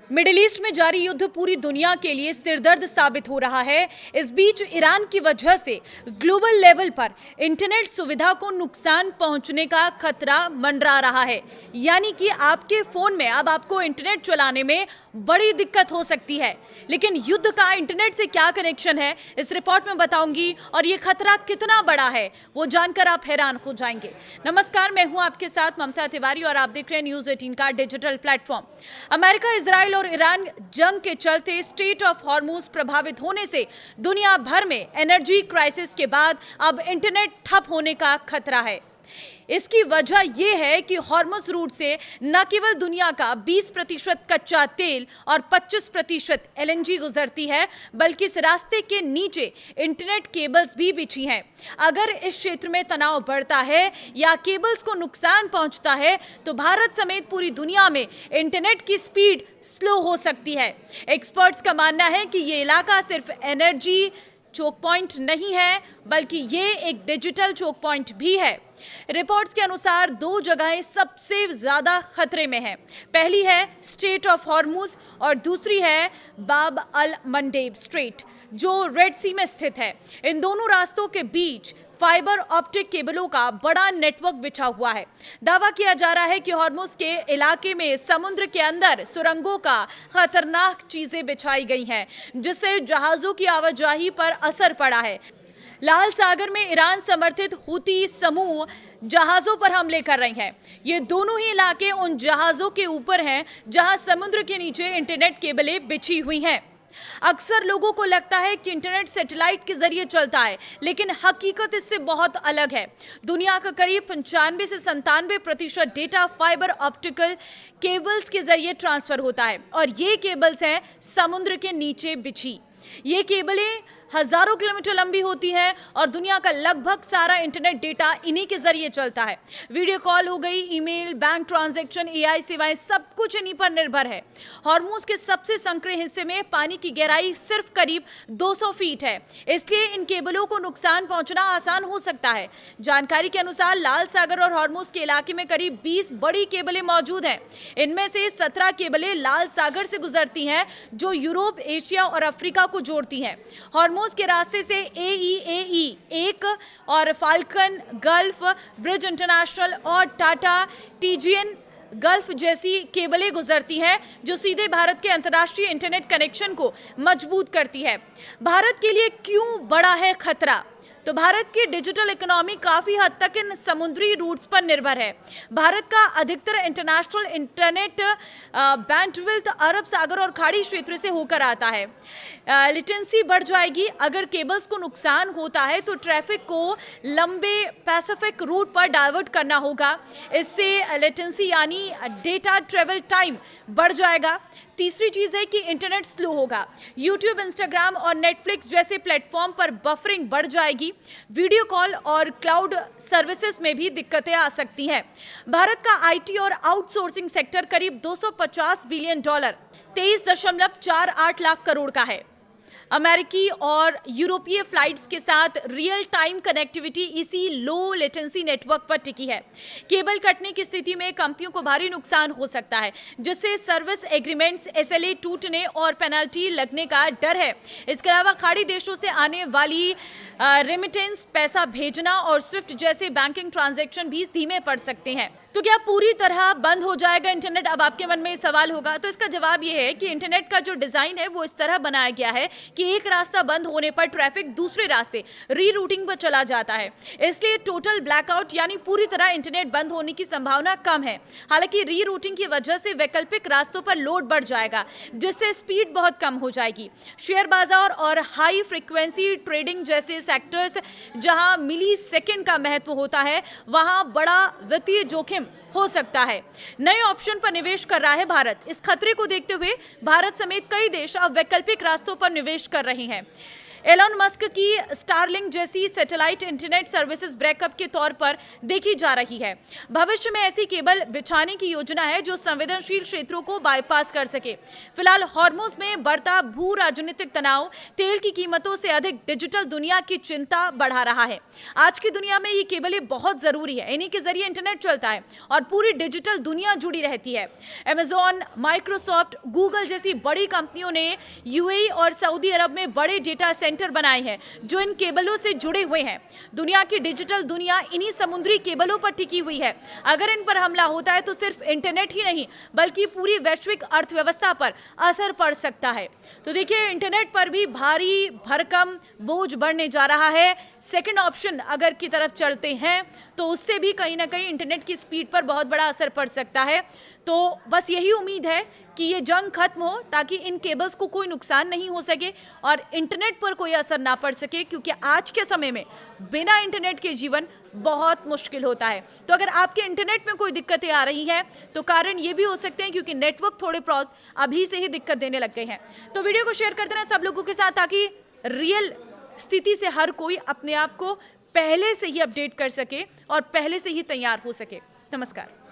Middle east में जारी युद्ध पूरी दुनिया के लिए सिरदर्द साबित हो रहा है। इस बीच ईरान की वजह से ग्लोबल लेवल पर इंटरनेट सुविधा को नुकसान पहुंचने का खतरा मंडरा रहा है। यानी कि आपके फोन में अब आपको इंटरनेट चलाने में बड़ी दिक्कत हो सकती है। लेकिन युद्ध का इंटरनेट से क्या कनेक्शन है, इस रिपोर्ट में बताऊंगी और ये खतरा कितना बड़ा है वो जानकर आप हैरान हो जाएंगे। नमस्कार, मैं हूं आपके साथ ममता तिवारी और आप देख रहे हैं न्यूज़ 18 का डिजिटल प्लेटफॉर्म। अमेरिका, इजराइल और ईरान जंग के चलते स्ट्रेट ऑफ हॉर्मुज प्रभावित होने से दुनिया भर में एनर्जी क्राइसिस के बाद अब इंटरनेट ठप होने का खतरा है। इसकी वजह यह है कि हॉर्मुज रूट से न केवल दुनिया का 20% कच्चा तेल और 25% एलएनजी गुजरती है, बल्कि इस रास्ते के नीचे इंटरनेट केबल्स भी बिछी हैं। अगर इस क्षेत्र में तनाव बढ़ता है या केबल्स को नुकसान पहुंचता है तो भारत समेत पूरी दुनिया में इंटरनेट की स्पीड स्लो हो सकती है। एक्सपर्ट्स का मानना है कि ये इलाका सिर्फ एनर्जी चोक पॉइंट नहीं है, बल्कि ये एक डिजिटल चोक पॉइंट भी है। रिपोर्ट्स के अनुसार दो जगहें सबसे ज्यादा खतरे में हैं। पहली है स्ट्रेट ऑफ हॉर्मुज और दूसरी है बाब अल मंडेब स्ट्रेट, जो रेड सी में स्थित है। इन दोनों रास्तों के बीच फाइबर ऑप्टिक केबलों का बड़ा नेटवर्क बिछा हुआ है। दावा किया जा रहा है कि हॉर्मुज के इलाके में समुद्र के अंदर सुरंगों का खतरनाक चीजें बिछाई गई हैं, जिससे जहाजों की आवाजाही पर असर पड़ा है। लाल सागर में ईरान समर्थित हुती समूह जहाजों पर हमले कर रही हैं। ये दोनों ही इलाके उन जहाजों के ऊपर हैं जहां समुद्र के नीचे इंटरनेट केबलें बिछी हुई हैं। अक्सर लोगों को लगता है कि इंटरनेट सैटेलाइट के जरिए चलता है, लेकिन हकीकत इससे बहुत अलग है। दुनिया का करीब 95 से 97% डेटा फाइबर ऑप्टिकल केबल्स के जरिए ट्रांसफर होता है और ये केबल्स हैं समुद्र के नीचे बिछी। ये केबलें हजारों किलोमीटर लंबी होती है और दुनिया का लगभग सारा इंटरनेट डेटा इन्हीं के जरिए चलता है। वीडियो कॉल हो गई, ईमेल, बैंक ट्रांजैक्शन, एआई सेवाएं, सब कुछ इन्हीं पर निर्भर है। हॉर्मुज के सबसे संकरे हिस्से में पानी की गहराई सिर्फ करीब 200 फीट है, इसलिए इन केबलों को नुकसान पहुंचना आसान हो सकता है। जानकारी के अनुसार लाल सागर और हॉर्मुज के इलाके में करीब 20 बड़ी केबलें मौजूद हैं। इनमें से 17 केबलें लाल सागर से गुजरती हैं, जो यूरोप, एशिया और अफ्रीका को जोड़ती हैं। हॉर्मुज के रास्ते से AEAE 1 और फाल्कन गल्फ ब्रिज इंटरनेशनल और टाटा TGN गल्फ जैसी केबलें गुजरती हैं, जो सीधे भारत के अंतर्राष्ट्रीय इंटरनेट कनेक्शन को मजबूत करती है। भारत के लिए क्यों बड़ा है खतरा? तो भारत की डिजिटल इकोनॉमी काफी हद तक इन समुद्री रूट्स पर निर्भर है। भारत का अधिकतर इंटरनेशनल इंटरनेट बैंडविड्थ अरब सागर और खाड़ी क्षेत्र से होकर आता है। लेटेंसी बढ़ जाएगी। अगर केबल्स को नुकसान होता है तो ट्रैफिक को लंबे पैसिफिक रूट पर डाइवर्ट करना होगा। इससे लेटेंसी यानी डेटा ट्रेवल टाइम बढ़ जाएगा। तीसरी चीज है कि इंटरनेट स्लो होगा। यूट्यूब, इंस्टाग्राम और नेटफ्लिक्स जैसे प्लेटफॉर्म पर बफरिंग बढ़ जाएगी। वीडियो कॉल और क्लाउड सर्विसेज में भी दिक्कतें आ सकती हैं। भारत का आईटी और आउटसोर्सिंग सेक्टर करीब $250 बिलियन, 23.48 लाख करोड़ का है। अमेरिकी और यूरोपीय फ्लाइट्स के साथ रियल टाइम कनेक्टिविटी इसी लो लेटेंसी नेटवर्क पर टिकी है। केबल कटने की स्थिति में कंपनियों को भारी नुकसान हो सकता है, जिससे सर्विस एग्रीमेंट्स, SLA टूटने और पेनल्टी लगने का डर है। इसके अलावा खाड़ी देशों से आने वाली रेमिटेंस, पैसा भेजना और स्विफ्ट जैसे बैंकिंग ट्रांजैक्शन भी धीमे पड़ सकते हैं। तो क्या पूरी तरह बंद हो जाएगा इंटरनेट? अब आपके मन में ये सवाल होगा। तो इसका जवाब ये है कि इंटरनेट का जो डिजाइन है वो इस तरह बनाया गया है कि एक रास्ता बंद होने पर ट्रैफिक दूसरे रास्ते रीरूटिंग पर चला जाता है। इसलिए टोटल ब्लैकआउट यानी पूरी तरह इंटरनेट बंद होने की संभावना कम है। हालांकि रीरूटिंग की वजह से वैकल्पिक रास्तों पर लोड बढ़ जाएगा, जिससे स्पीड बहुत कम हो जाएगी। शेयर बाजार और हाई फ्रीक्वेंसी ट्रेडिंग जैसे सेक्टर्स, जहां मिली सेकेंड का महत्व होता है, वहां बड़ा वित्तीय जोखिम हो सकता है। नए ऑप्शन पर निवेश कर रहा है भारत। इस खतरे को देखते हुए भारत समेत कई देश अब वैकल्पिक रास्तों पर निवेश कर रहे हैं। एलन मस्क की स्टारलिंक जैसी सैटेलाइट इंटरनेट सर्विसेज ब्रेकअप के तौर पर देखी जा रही है। भविष्य में ऐसी केबल बिछाने की योजना है जो संवेदनशील क्षेत्रों को बाईपास कर सके। फिलहाल हॉर्मुज में बढ़ता भू राजनीतिक तनाव तेल की कीमतों से अधिक डिजिटल दुनिया की चिंता बढ़ा रहा है। आज की दुनिया में ये केबलें बहुत जरूरी है, इन्हीं के जरिए इंटरनेट चलता है और पूरी डिजिटल दुनिया जुड़ी रहती है। अमेजॉन, माइक्रोसॉफ्ट, गूगल जैसी बड़ी कंपनियों ने यूएई और सऊदी अरब में बड़े डेटा सेंटर बनाए हैं जो इन केबलों से जुड़े हुए हैं। दुनिया की डिजिटल दुनिया इन्हीं समुद्री केबलों पर टिकी हुई है। अगर इन पर हमला होता है तो सिर्फ इंटरनेट ही नहीं बल्कि पूरी वैश्विक अर्थव्यवस्था पर असर पड़ सकता है। तो देखिए, इंटरनेट पर भी भारी भरकम बोझ बढ़ने जा रहा है। सेकंड ऑप्शन अगर की तरफ चलते हैं तो उससे भी कहीं ना कहीं इंटरनेट की स्पीड पर बहुत बड़ा असर पड़ सकता है। तो बस यही उम्मीद है कि ये जंग खत्म हो ताकि इन केबल्स को कोई नुकसान नहीं हो सके और इंटरनेट पर कोई असर ना पड़ सके, क्योंकि आज के समय में बिना इंटरनेट के जीवन बहुत मुश्किल होता है। तो अगर आपके इंटरनेट में कोई दिक्कतें आ रही हैं तो कारण ये भी हो सकते हैं क्योंकि नेटवर्क थोड़े बहुत अभी से ही दिक्कत देने लग गए हैं। तो वीडियो को शेयर करते रहें सब लोगों के साथ ताकि रियल स्थिति से हर कोई अपने आप को पहले से ही अपडेट कर सके और पहले से ही तैयार हो सके। नमस्कार।